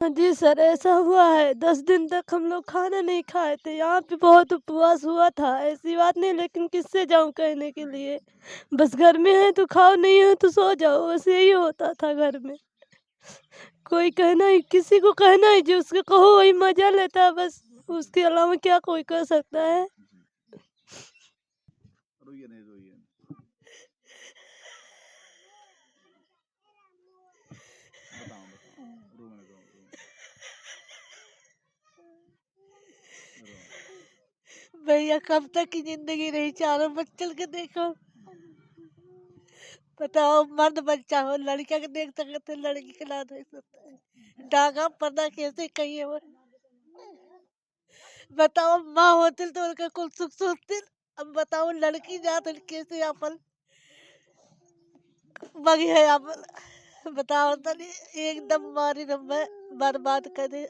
हाँ जी सर, ऐसा हुआ है 10 दिन तक हम लोग खाना नहीं खाए थे। यहाँ पे बहुत उपवास हुआ था, ऐसी बात नहीं, लेकिन किससे जाऊँ कहने के लिए। बस घर में है तो खाओ, नहीं है तो सो जाओ, बस यही होता था घर में। कोई कहना ही, किसी को कहना ही जो उसको कहो वही मज़ा लेता है बस, उसके अलावा क्या कोई कर सकता है? रोइए नहीं, रोइए नहीं। बताओ, बताओ। रोने दो, रो। भैया कब तक की जिंदगी रही, चारों बच्चों के देखो। बताओ, मर्द बच्चा हो, लड़का के देख सकते, लड़की के ना देख सकते। डागा पर्दा कैसे कहिए वो। बताओ, माँ होती तो उनका कुल सुख सोचती। अब बताओ, लड़की जात कैसे अपन बगी है अपन। बताओ तनी, एकदम मारी नंबर बर्बाद कर दे।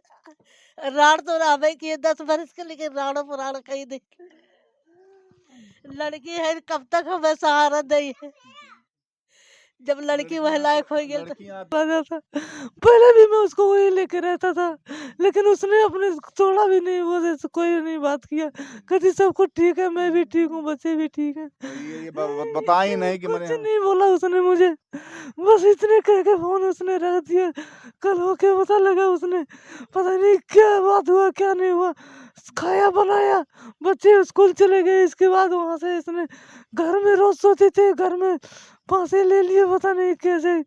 राण तो रावे की 10 बरस के, लेकिन राणो पुराण कही दे। लड़की है कब तक हमें सहारा दे, जब लड़की वह लायक हो गई तो लगा था। पहले भी मैं उसको वही लेके रहता था, लेकिन उसने अपने थोड़ा भी नहीं, वो जैसे कोई नहीं बात किया। कहती सब कुछ ठीक है, मैं भी ठीक हूँ, बच्चे भी ठीक है। ये बता ही नहीं कि कुछ मैंने नहीं बोला उसने मुझे, बस इतने कह के फोन उसने रख दिया। कल होके पता लगा उसने, पता नहीं क्या बात हुआ क्या नहीं हुआ। खाया बनाया, बच्चे स्कूल चले गए, इसके बाद वहां से इसने घर में रोज सोते थे, घर में फांसी ले लिए, पता नहीं कैसे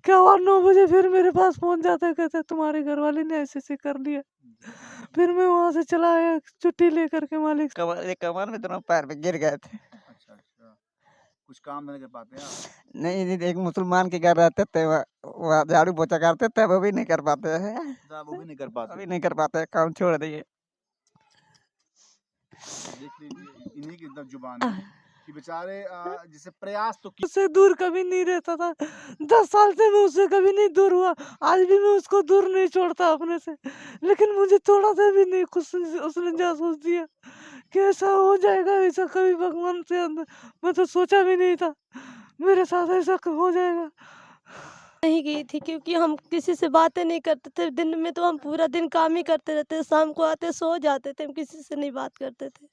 क्या हुआ। 9 बजे फिर मेरे पास पहुंच जाते, कहते तुम्हारे घर वाले ने ऐसे ऐसे कर लिया। फिर मैं वहां से चला आया छुट्टी लेकर के मालिक। कमर में दोनों पैर पे गिर गए थे। अच्छा, अच्छा। कुछ काम नहीं कर पाते आप? नहीं, एक मुसलमान के घर रहते थे, वहाँ झाड़ू पोछा करते थे, वो भी नहीं कर पाते हैं। अच्छा, वो भी नहीं कर पाते। अभी नहीं कर पाते, काम छोड़ दिए। देख लीजिए, इन्हीं की इतना जुबान है कि बेचारे जैसे प्रयास तो की। उससे दूर कभी नहीं रहता था, 10 साल से मैं उससे कभी नहीं दूर हुआ। आज भी मैं उसको दूर नहीं छोड़ता अपने से, लेकिन मुझे थोड़ा सा भी नहीं खुश उसने जा सोच दिया कि ऐसा हो जाएगा, ऐसा कभी भगवान से अंदर मैं तो सोचा भी नहीं था मेरे साथ ऐसा हो जाएगा। नहीं गई थी क्योंकि हम किसी से बातें नहीं करते थे। दिन में तो हम पूरा दिन काम ही करते रहते, शाम को आते सो जाते थे, हम किसी से नहीं बात करते थे।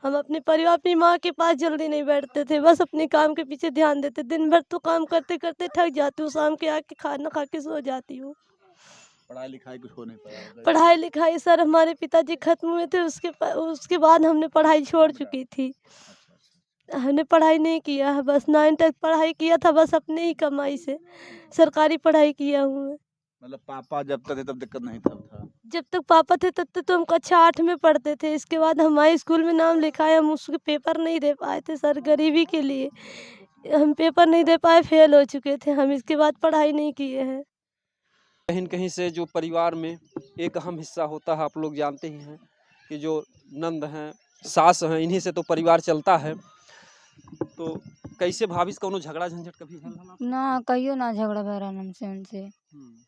हम अपने परिवार, अपनी माँ के पास जल्दी नहीं बैठते थे, बस अपने काम के पीछे ध्यान देते। दिन भर तो काम करते करते थक जाती हूँ, शाम के आके खाना खा के सो जाती हूँ। पढ़ाई लिखाई कुछ हो नहीं पाया? पढ़ाई लिखाई सर हमारे पिताजी खत्म हुए थे, उसके बाद हमने पढ़ाई छोड़ चुकी थी। अच्छा, अच्छा। हमने पढ़ाई नहीं किया है, बस 9 तक पढ़ाई किया था, बस अपने ही कमाई से सरकारी पढ़ाई किया हूँ मैं। मतलब पापा जब तक थे तब दिक्कत नहीं था। जब तक पापा थे तब तक तो हम कक्षा 8 में पढ़ते थे। इसके बाद हमारे स्कूल में नाम लिखाया, हम उसके पेपर नहीं दे पाए थे सर, गरीबी के लिए हम पेपर नहीं दे पाए, फेल हो चुके थे हम। इसके बाद पढ़ाई नहीं किए हैं। कहीं न कहीं से जो परिवार में एक अहम हिस्सा होता है, आप लोग जानते ही हैं कि जो नंद हैं, सास हैं, इन्हीं से तो परिवार चलता है। तो कैसे भाभी से कौनो झगड़ा झंझट कभी भेल हन आपसे? ना कहियो ना झगड़ा भय रहन हमसे उनसे।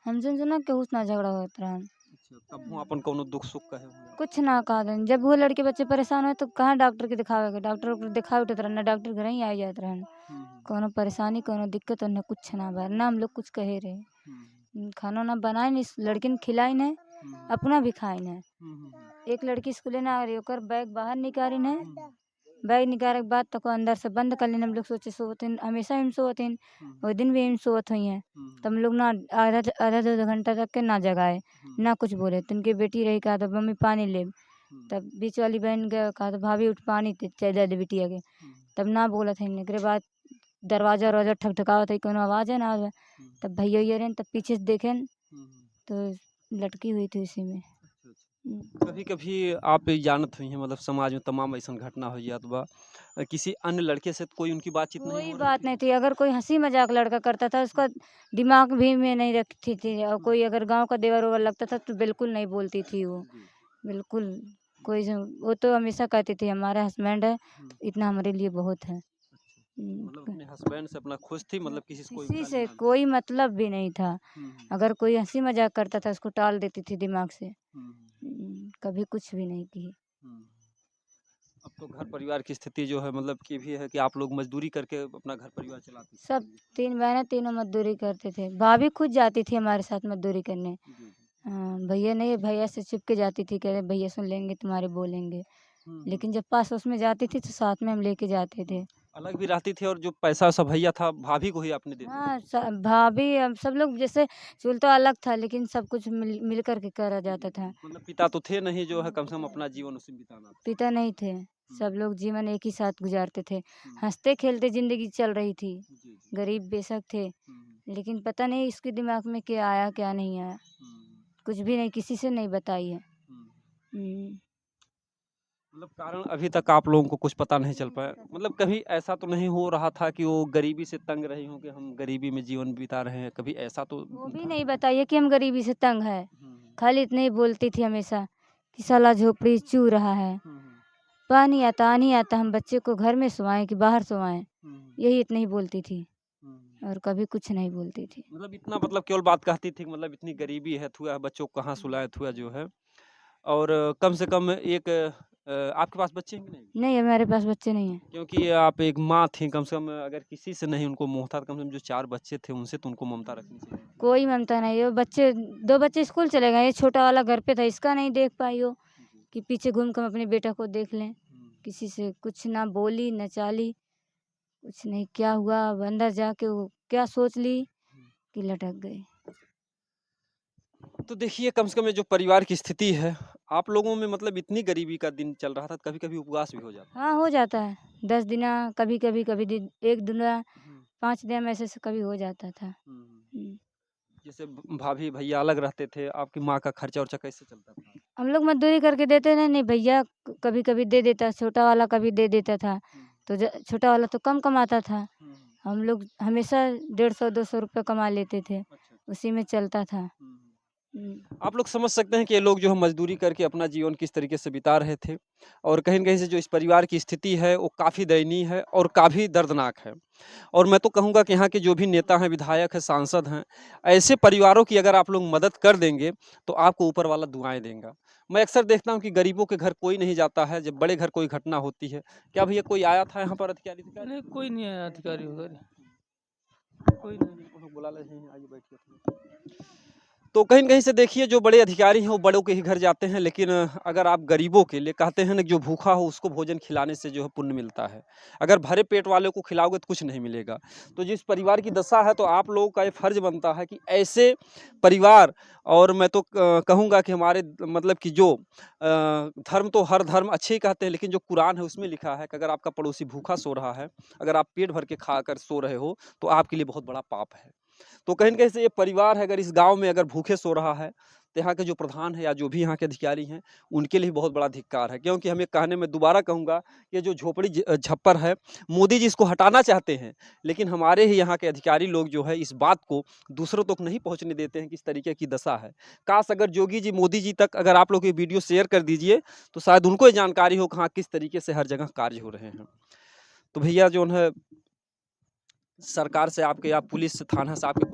हमसे ना केहू से ना झगड़ा होत रहन। अच्छा, तब हुँ अपन कौनो दुख सुख कहे होंगे। कुछ ना कहा देन। जब वो लड़के बच्चे परेशान हो तो कहाँ डॉक्टर के दिखावे, डॉक्टर को दिखा उठत रहन, ना डॉक्टर घर ही आ जात रहन। कोनो परेशानी कोनो दिक्कत उन्हें कुछ ना भय ना हम लोग कुछ कहे रहे। खाना ना बनाए नहीं, लड़की ने खिलाई नहीं, अपना भी खाए नहीं। एक लड़की स्कूले ना आ रही, ओकर बैग बाहर निकाली नहीं, बैग निकाले के बाद तो अंदर से बंद कर लेना। हम लोग सोचे सोवत हमेशा हम सोवत हन, वो दिन भी हम सोवत हुई हैं। तो हम लोग ना आधा आधा 2 घंटा तक के ना जगाए, ना कुछ बोले। तो उनकी बेटी रही, कहा तो मम्मी पानी ले। तब बीच वाली बहन के कहा तो भाभी उठ पानी दे दे बिटिया के। तब ना बोला था। इनके बाद दरवाजा वरवाजा ठकठकावत है, कोनो आवाज़ है ना आवे। तब भैया ये रहे तब पीछे से देखें तो लटकी हुई थी उसी में। कभी-कभी आप जानत हुई हैं, मतलब समाज में तमाम ऐसन घटना हो जात बा। किसी अन्य लड़के से कोई उनकी बातचीत नहीं कोई हो रही बात थी? नहीं थी। अगर कोई हंसी मजाक लड़का करता था, उसका दिमाग भी में नहीं रखती थी। और कोई अगर गांव का देवर वेवर लगता था तो बिल्कुल नहीं बोलती थी वो, बिल्कुल। वो तो हमेशा कहती थी हमारा हस्बैंड है, इतना हमारे लिए बहुत है। मतलब अपने हस्बैंड से अपना खुश थी, मतलब किसी से कोई किसी से गाली-गलौज? कोई मतलब भी नहीं था। अगर कोई हंसी मजाक करता था उसको टाल देती थी दिमाग से। कभी कुछ भी नहीं की। अब तो घर परिवार की स्थिति जो है, मतलब कि भी है कि आप लोग मजदूरी करके अपना घर परिवार चलाती थी। सब 3 बहनें तीनों मजदूरी करते थे। भाभी खुद जाती थी हमारे साथ मजदूरी करने। हाँ, भैया नहीं, भैया से चुप के जाती थी, कह रहे भैया सुन लेंगे तुम्हारे बोलेंगे। लेकिन जब पास उसमें जाती थी तो साथ में हम लेके जाते थे। अलग भी रहती थी और जो पैसा सब भैया था भाभी को ही आपने दे दिया। हाँ, भाभी हम सब लोग जैसे चूल तो अलग था, लेकिन सब कुछ मिल कर के करा जाता था। मतलब पिता तो थे नहीं जो है कम से कम अपना जीवन उसी में बिताना था। पिता नहीं थे, सब लोग जीवन एक ही साथ गुजारते थे। हंसते खेलते जिंदगी चल रही थी। जी, जी। गरीब बेशक थे, लेकिन पता नहीं इसके दिमाग में क्या आया क्या नहीं आया, कुछ भी नहीं, किसी से नहीं बताई है। मतलब कारण अभी तक आप लोगों को कुछ पता नहीं चल पाया। मतलब कभी ऐसा तो नहीं हो रहा था कि वो गरीबी से तंग रही हो कि हम गरीबी में जीवन बिता रहे हैं, कभी ऐसा तो वो भी नहीं बताइए कि हम गरीबी से तंग है। खाली इतने ही बोलती थी हमेशा कि साला झोपड़ी चू रहा है, पानी आता आनी आता, हम बच्चे को घर में सोआएं कि बाहर सोआएं, यही इतने ही बोलती थी और कभी कुछ नहीं बोलती थी। मतलब इतना मतलब केवल बात कहती थी कि मतलब इतनी गरीबी है थुआ बच्चों को कहाँ सुलाए थुआ जो है। और कम से कम एक आपके पास बच्चे हैं कि नहीं? नहीं, हमारे पास बच्चे नहीं हैं। क्योंकि आप एक माँ थी, कम से कम अगर किसी से नहीं उनको मोह था तो कम से कम जो 4 बच्चे थे उनसे तो उनको ममता रखनी चाहिए। कोई ममता नहीं, वो बच्चे 2 बच्चे स्कूल चले गए, ये छोटा वाला घर पे था, इसका नहीं देख पाई हो कि पीछे घूम कर हम अपने बेटा को देख लें। किसी से कुछ ना बोली न चाली, कुछ नहीं, क्या हुआ अब अंदर जाके वो क्या सोच ली कि लटक गई। तो देखिए कम से कम ये जो परिवार की स्थिति है, आप लोगों में मतलब इतनी गरीबी का दिन चल रहा था, कभी-कभी उपवास भी हो जाता है। हाँ, हो जाता है 10 दिना, कभी-कभी, कभी दिन 1 दिना, 5 दिन ऐसे से कभी हो जाता था। जैसे भाभी भैया अलग रहते थे, आपकी माँ का खर्चा-वर्चा कैसे चलता था? हम लोग मजदूरी करके देते थे, नहीं भैया कभी-कभी दे देता, छोटा वाला कभी दे देता था, तो छोटा वाला तो कम कमाता था। हम लोग हमेशा 150-200 रुपये कमा लेते थे, अच्छा। उसी में चलता था। आप लोग समझ सकते हैं कि ये लोग जो है मजदूरी करके अपना जीवन किस तरीके से बिता रहे थे और कहीं न कहीं से जो इस परिवार की स्थिति है वो काफ़ी दयनीय है और काफ़ी दर्दनाक है। और मैं तो कहूँगा कि यहाँ के जो भी नेता हैं, विधायक हैं, सांसद हैं, ऐसे परिवारों की अगर आप लोग मदद कर देंगे तो आपको ऊपर वाला दुआएँ देगा। मैं अक्सर देखता हूँ कि गरीबों के घर कोई नहीं जाता है, जब बड़े घर कोई घटना होती है। क्या भैया कोई आया था यहाँ पर अधिकारी? नहीं, कोई नहीं आया अधिकारी उधर। कोई नहीं, वो लोग बुला ले हैं, आइए बैठिए थोड़ा। तो कहीं न कहीं से देखिए जो बड़े अधिकारी हैं वो बड़ों के ही घर जाते हैं, लेकिन अगर आप गरीबों के लिए कहते हैं ना, जो भूखा हो उसको भोजन खिलाने से जो है पुण्य मिलता है। अगर भरे पेट वाले को खिलाओगे तो कुछ नहीं मिलेगा। तो जिस परिवार की दशा है तो आप लोगों का ये फ़र्ज़ बनता है कि ऐसे परिवार, और मैं तो कहूँगा कि हमारे मतलब कि जो धर्म तो हर धर्म अच्छे ही कहते हैं, लेकिन जो कुरान है उसमें लिखा है कि अगर आपका पड़ोसी भूखा सो रहा है, अगर आप पेट भर के खाकर सो रहे हो तो आपके लिए बहुत बड़ा पाप है। तो कहीं न कहीं से ये परिवार है अगर इस गाँव में अगर भूखे सो रहा है, तो यहाँ के जो प्रधान है या जो भी यहाँ के अधिकारी हैं, उनके लिए बहुत बड़ा धिक्कार है। क्योंकि हम ये कहने में दोबारा कहूँगा, ये जो झोपड़ी छप्पर है, मोदी जी इसको हटाना चाहते हैं, लेकिन हमारे ही यहाँ के अधिकारी लोग जो है इस बात को दूसरों तक नहीं पहुँचने देते हैं कि इस तरीके की दशा है। काश अगर योगी जी, मोदी जी तक अगर आप लोग ये वीडियो शेयर कर दीजिए, तो शायद उनको ये जानकारी हो कि हाँ, किस तरीके से हर जगह कार्य हो रहे हैं। तो भैया जो है सरकार से आपके या पुलिस थाना से आपके